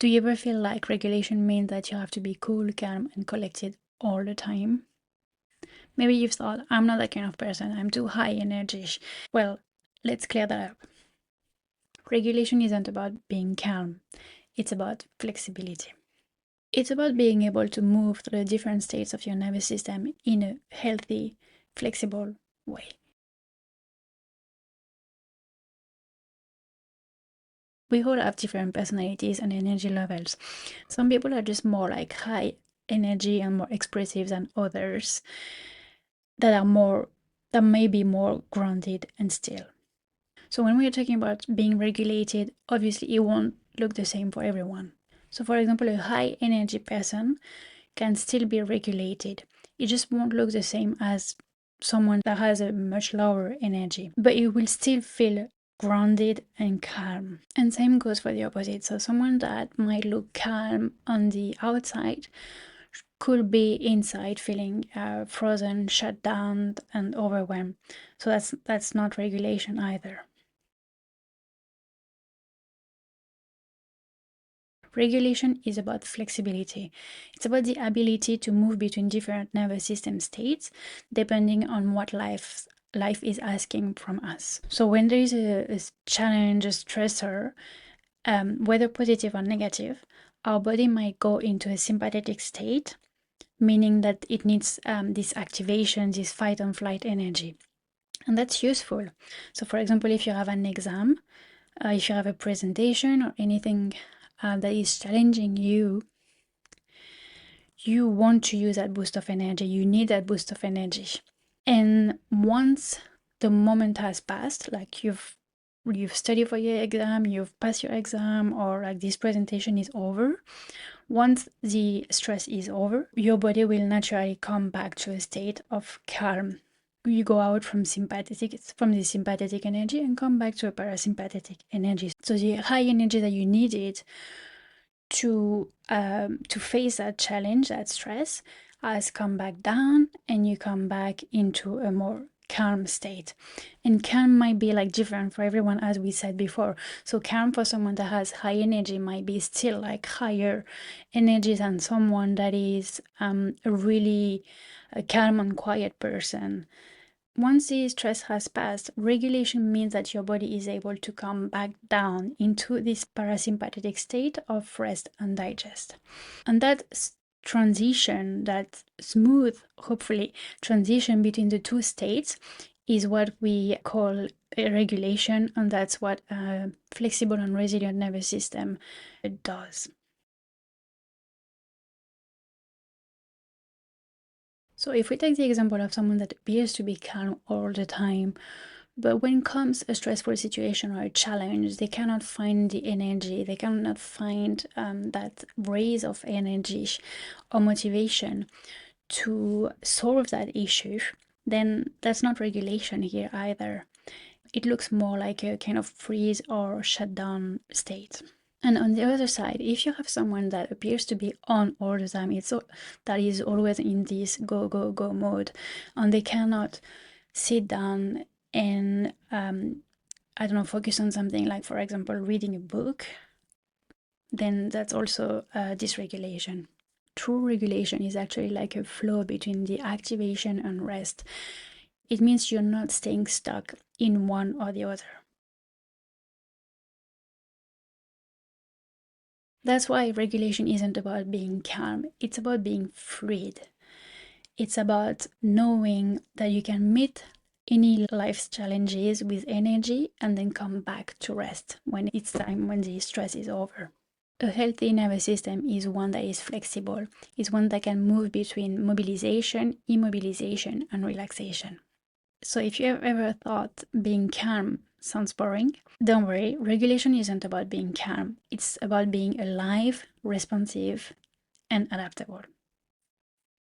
Do you ever feel like regulation means that you have to be cool, calm, and collected all the time? Maybe you've thought, I'm not that kind of person, I'm too high energy. Well, let's clear that up. Regulation isn't about being calm, it's about flexibility. It's about being able to move through the different states of your nervous system in a healthy, flexible way. We all have different personalities and energy levels. Some people are just more like high energy and more expressive than others that may be more grounded and still. So when we are talking about being regulated, obviously it won't look the same for everyone. So for example, a high energy person can still be regulated. It just won't look the same as someone that has a much lower energy, but you will still feel grounded and calm. And same goes for the opposite. So someone that might look calm on the outside could be inside feeling frozen, shut down, and overwhelmed. So that's not regulation either. Regulation is about flexibility. It's about the ability to move between different nervous system states depending on what life is asking from us. So when there is a challenge, a stressor, whether positive or negative, our body might go into a sympathetic state, meaning that it needs this activation, this fight and flight energy. And that's useful. So for example, if you have an exam, if you have a presentation or anything that is challenging you, you want to use that boost of energy. You need that boost of energy. And once the moment has passed, like you've studied for your exam, you've passed your exam, or like this presentation is over, once the stress is over, your body will naturally come back to a state of calm. You go out from the sympathetic energy and come back to a parasympathetic energy. So the high energy that you needed to face that challenge, that stress, has come back down, and you come back into a more calm state. And calm might be like different for everyone, as we said before. So calm for someone that has high energy might be still like higher energy than someone that is a really calm and quiet person. Once the stress has passed, regulation means that your body is able to come back down into this parasympathetic state of rest and digest. And that transition, that smooth, hopefully, transition between the two states is what we call regulation, and that's what a flexible and resilient nervous system does. So if we take the example of someone that appears to be calm all the time, but when comes a stressful situation or a challenge, they cannot find the energy, they cannot find that raise of energy or motivation to solve that issue, then that's not regulation here either. It looks more like a kind of freeze or shutdown state. And on the other side, if you have someone that appears to be on all the time, that is always in this go, go, go mode, and they cannot sit down and, I don't know, focus on something like, for example, reading a book, then that's also dysregulation. True regulation is actually like a flow between the activation and rest. It means you're not staying stuck in one or the other. That's why regulation isn't about being calm, it's about being freed. It's about knowing that you can meet any life's challenges with energy and then come back to rest when it's time, when the stress is over. A healthy nervous system is one that is flexible, is one that can move between mobilization, immobilization, and relaxation. So if you have ever thought being calm sounds boring, don't worry, regulation isn't about being calm. It's about being alive, responsive, and adaptable.